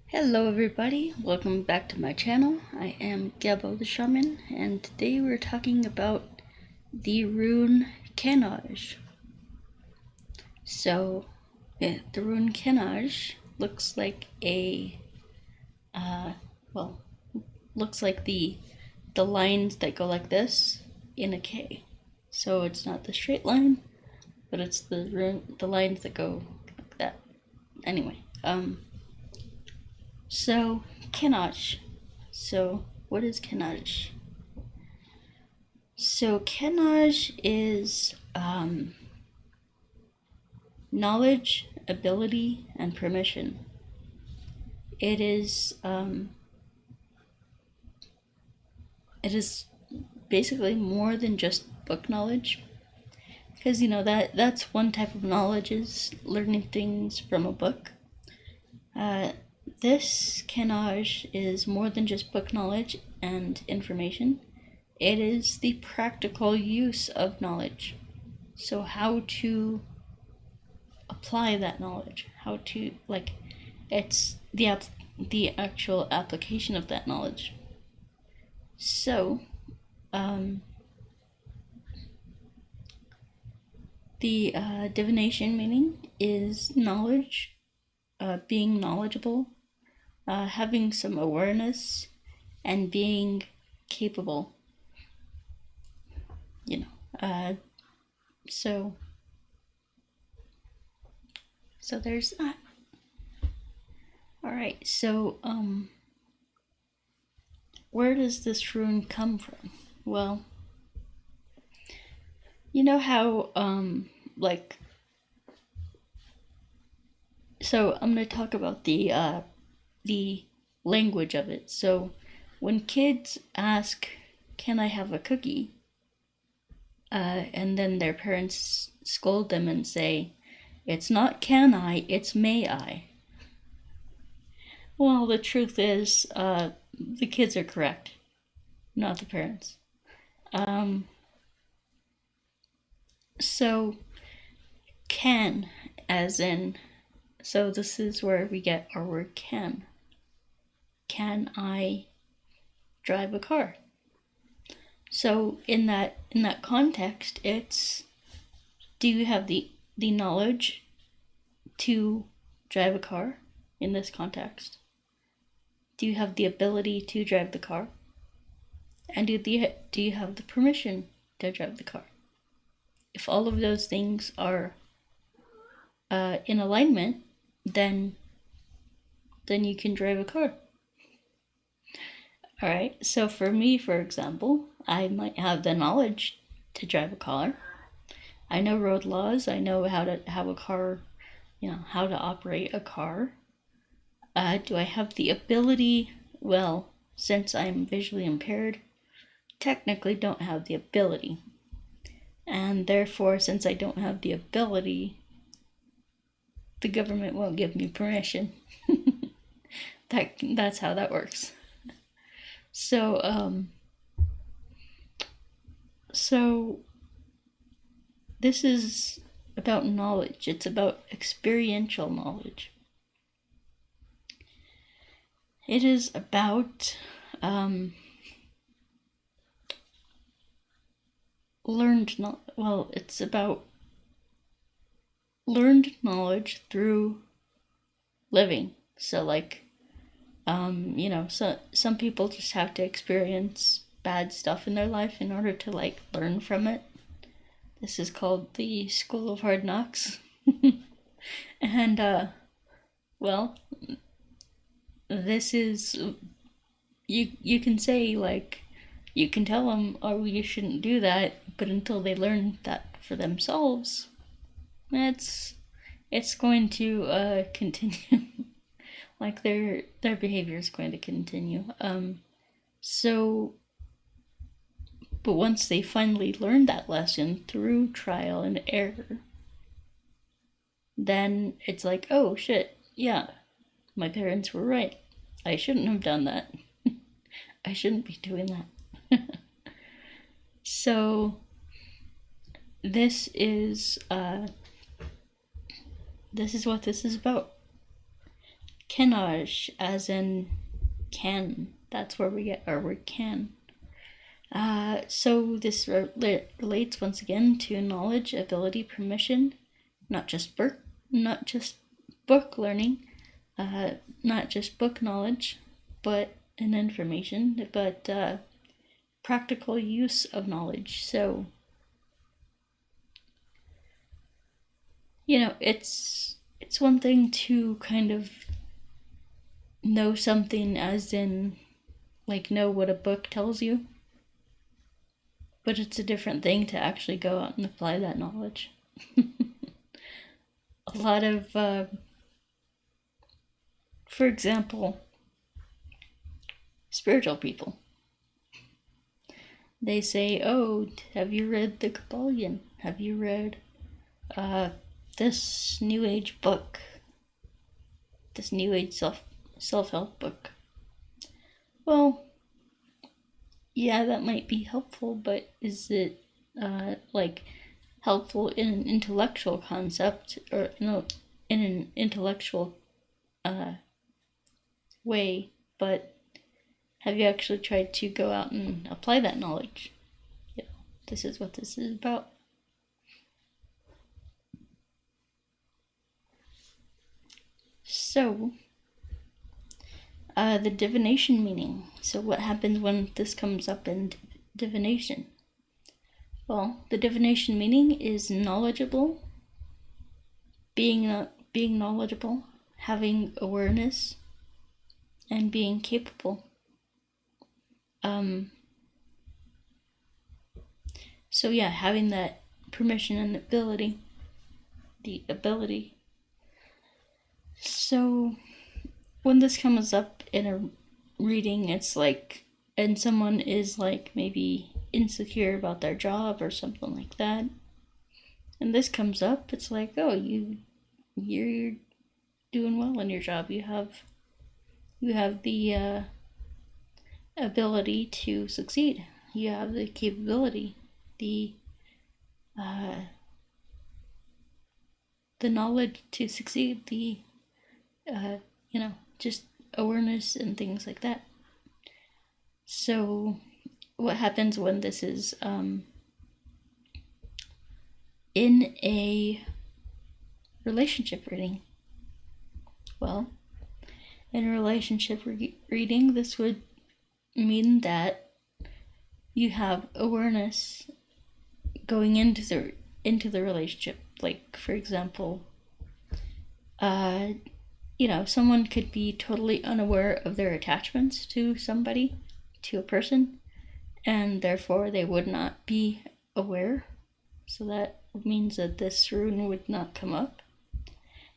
Hello everybody, welcome back to my channel. I am Gebo the Shaman, and today we're talking about the Rune Kenaz. So, the Rune Kenaz looks like looks like the lines that go like this in a K. So it's not the straight line, but it's the lines that go like that. Anyway, so Kenaz. So what is Kenaz? So Kenaz is knowledge, ability, and permission. It is basically more than just book knowledge, because that's one type of knowledge, is learning things from a book. This Kenaz is more than just book knowledge and information. It is the practical use of knowledge. So how to apply that knowledge, how to, it's the actual application of that knowledge. So the divination meaning is knowledge, being knowledgeable, having some awareness, and being capable. So there's that. All right, so where does this rune come from? Well, you know how so I'm going to talk about the language of it. So when kids ask, "Can I have a cookie?" and then their parents scold them and say, "It's not can I, it's may I." Well, the truth is, the kids are correct, not the parents. So can, as in, so this is where we get our word can. Can I drive a car? So in that context, it's, do you have the knowledge to drive a car? In this context, do you have the ability to drive the car? And do you have the permission to drive the car? If all of those things are in alignment, then you can drive a car. All right, so for me, for example, I might have the knowledge to drive a car. I know road laws. I know how to have a car, how to operate a car. Do I have the ability? Well, since I'm visually impaired, technically don't have the ability. And therefore, since I don't have the ability, the government won't give me permission. That's how that works. So this is about knowledge. It's about experiential knowledge. It is about it's about learned knowledge through living. So so some people just have to experience bad stuff in their life in order to learn from it. This is called the School of Hard Knocks. And this is, you can say, you can tell them, "Oh, you shouldn't do that," but until they learn that for themselves, it's going to continue. Their behavior is going to continue. But once they finally learn that lesson through trial and error, then it's like, "Oh shit, yeah, my parents were right. I shouldn't have done that. I shouldn't be doing that." So this is what this is about. Kenaz, as in can. That's where we get our word can. So this relates once again to knowledge, ability, permission, not just book learning, not just book knowledge, but and information, but practical use of knowledge. So, it's one thing to kind of know something, as in like know what a book tells you, but it's a different thing to actually go out and apply that knowledge. A lot of, for example, spiritual people, they say, oh, have you read the Kabbalion? Have you read this New Age book? This New Age self-help book? Well, yeah, that might be helpful, but is it like helpful in an intellectual concept, or in an intellectual way? But have you actually tried to go out and apply that knowledge? Yeah, this is what this is about. So, the divination meaning. So what happens when this comes up in divination? Well, the divination meaning is knowledgeable, being knowledgeable, having awareness, and being capable. So yeah, having that permission and ability, the ability. So when this comes up in a reading, it's like, and someone is like maybe insecure about their job or something like that, and this comes up, it's like, oh, you're doing well in your job. You have the ability to succeed. You have the capability, the knowledge to succeed, the just awareness and things like that. So what happens when this is in a relationship reading? Well, in a relationship reading, this would mean that you have awareness going into the relationship. Like, for example, someone could be totally unaware of their attachments to somebody, to a person, and therefore they would not be aware. So that means that this rune would not come up.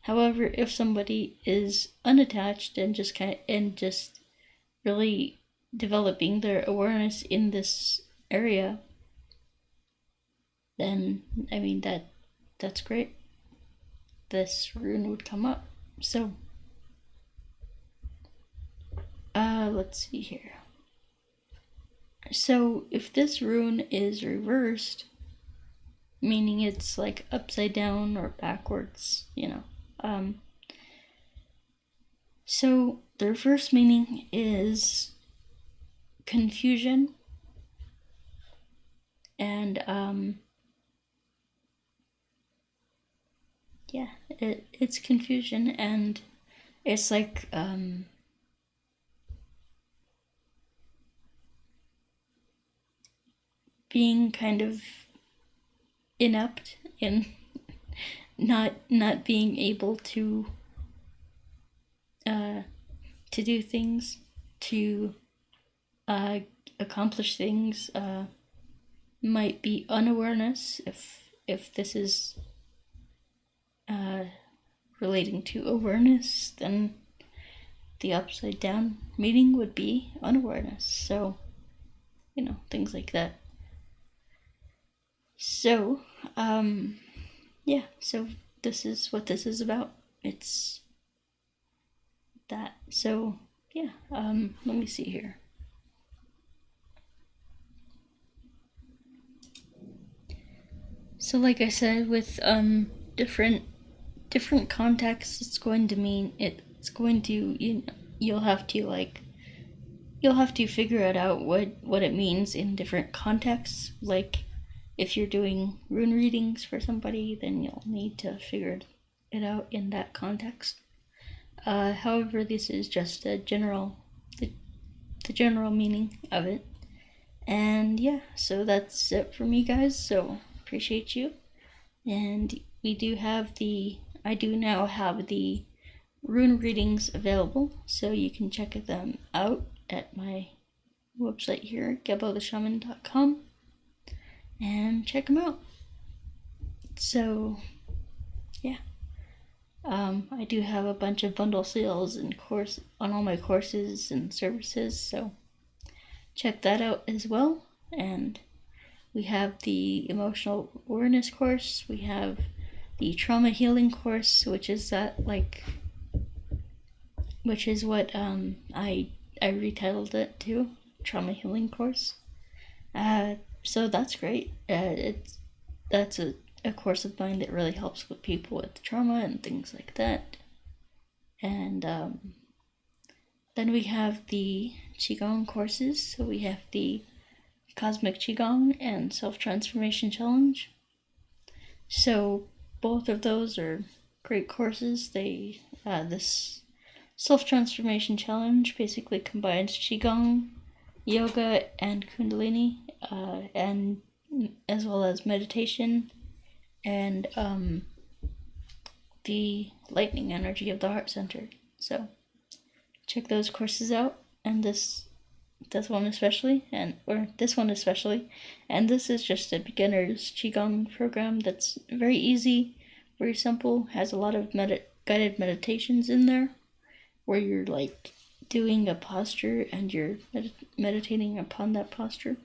However, if somebody is unattached and just really developing their awareness in this area, then that's great. This rune would come up. So let's see here. So if this rune is reversed, meaning it's like upside down or backwards, so the reverse meaning is confusion, and it's confusion, and it's like being kind of inept in not being able to do things, to accomplish things. Might be unawareness if this is relating to awareness, then the upside down meaning would be unawareness. So things like that. So so this is what this is about. It's that. So let me see here. So like I said, with different contexts, it's going to it's going to, you'll have to figure it out what it means in different contexts. Like if you're doing rune readings for somebody, then you'll need to figure it out in that context. However, this is just the general meaning of it. And yeah, so that's it for me, guys. So appreciate you. And I do now have the rune readings available, so you can check them out at my website here, gebodeshaman.com, and check them out. So yeah, I do have a bunch of bundle sales and on all my courses and services, so check that out as well. And we have the emotional awareness course, we have the trauma healing course, which is what I retitled it to, trauma healing course. So that's great. That's a course of mine that really helps with people with trauma and things like that. And then we have the Qigong courses. So we have the Cosmic Qigong and Self-Transformation Challenge. So both of those are great courses. This Self-Transformation Challenge basically combines Qigong, yoga, and Kundalini, and as well as meditation and the lightning energy of the heart center. So check those courses out, and this one especially, and this is just a beginner's Qigong program that's very easy, very simple, has a lot of guided meditations in there, where you're like doing a posture and you're meditating upon that posture.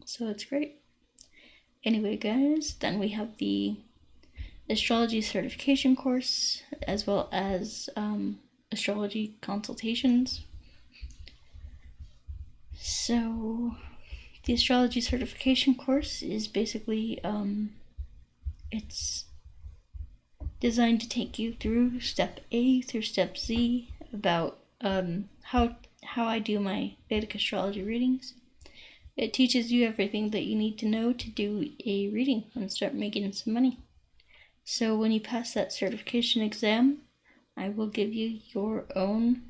So it's great. Anyway, guys, then we have the Astrology certification course, as well as astrology consultations. So the astrology certification course is basically it's designed to take you through step A through step Z about how I do my Vedic astrology readings. It teaches you everything that you need to know to do a reading and start making some money. So when you pass that certification exam, I will give you your own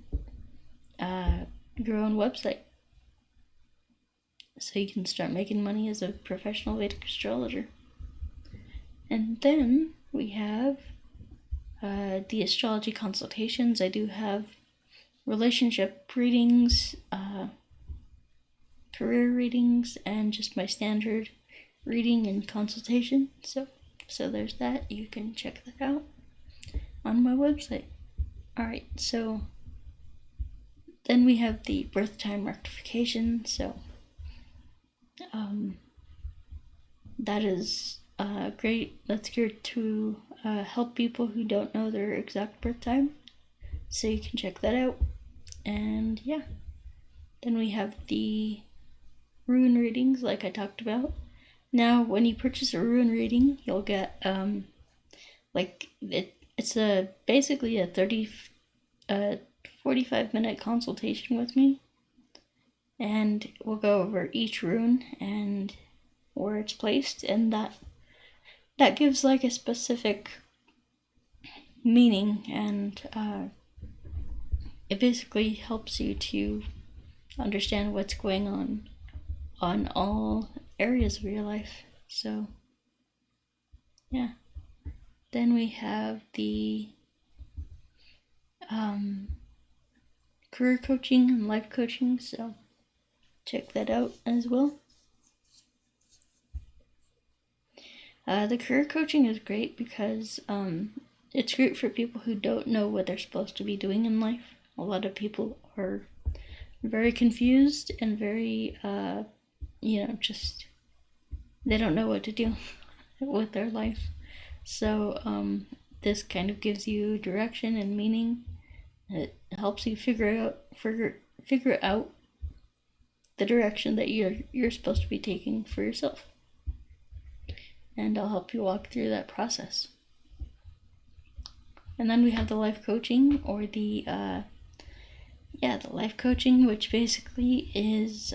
website, so you can start making money as a professional Vedic astrologer. And then we have the astrology consultations. I do have relationship readings, career readings, and just my standard reading and consultation. So there's that. You can check that out on my website. Alright, so then we have the birth time rectification. So that is great. That's geared to help people who don't know their exact birth time. So you can check that out. And yeah, then we have the rune readings, like I talked about. Now, when you purchase a rune reading, you'll get it's basically a 45-minute consultation with me, and we'll go over each rune and where it's placed, and that gives like a specific meaning, and it basically helps you to understand what's going on all areas of your life. So yeah, then we have the career coaching and life coaching, so check that out as well. The career coaching is great because it's great for people who don't know what they're supposed to be doing in life. A lot of people are very confused and very just they don't know what to do with their life. So this kind of gives you direction and meaning. It helps you figure out the direction that you're supposed to be taking for yourself. And I'll help you walk through that process. And then we have the life coaching, or the life coaching, which basically is,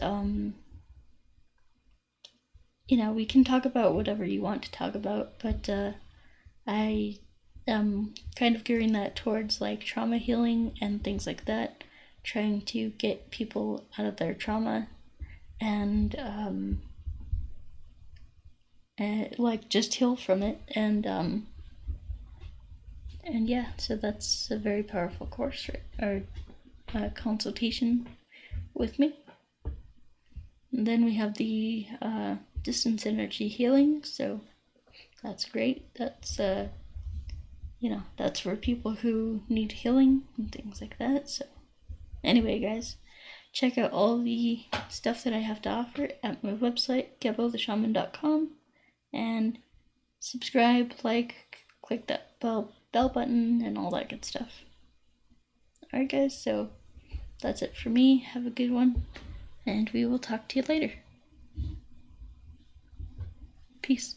we can talk about whatever you want to talk about, but I am kind of gearing that towards like trauma healing and things like that, trying to get people out of their trauma and like just heal from it, and yeah, so that's a very powerful course, right? Or consultation with me. And then we have the distance energy healing, so that's great. That's that's for people who need healing and things like that. So anyway, guys, check out all the stuff that I have to offer at my website, gebotheshaman.com, and subscribe, like, click that bell button, and all that good stuff. Alright, guys, so that's it for me. Have a good one, and we will talk to you later. Peace.